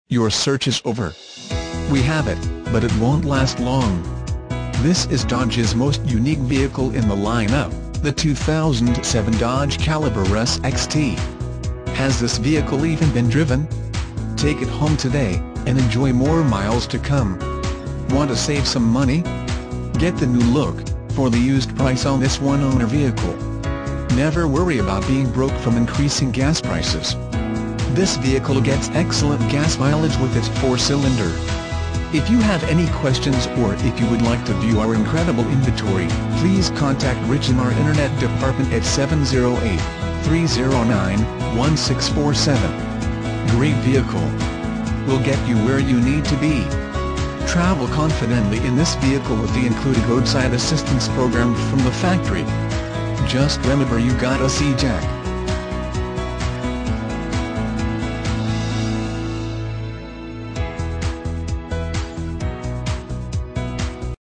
Your search is over. We have it, but it won't last long. This is Dodge's most unique vehicle in the lineup, the 2007 Dodge Caliber S XT. Has this vehicle even been driven? Take it home today, and enjoy more miles to come. Want to save some money? Get the new look, for the used price on this one-owner vehicle. Never worry about being broke from increasing gas prices. This vehicle gets excellent gas mileage with its 4-cylinder. If you have any questions or if you would like to view our incredible inventory, please contact Rich in our Internet department at 708-309-1647. Great vehicle. We'll get you where you need to be. Travel confidently in this vehicle with the included roadside assistance program from the factory. Just remember, you gotta see Jack.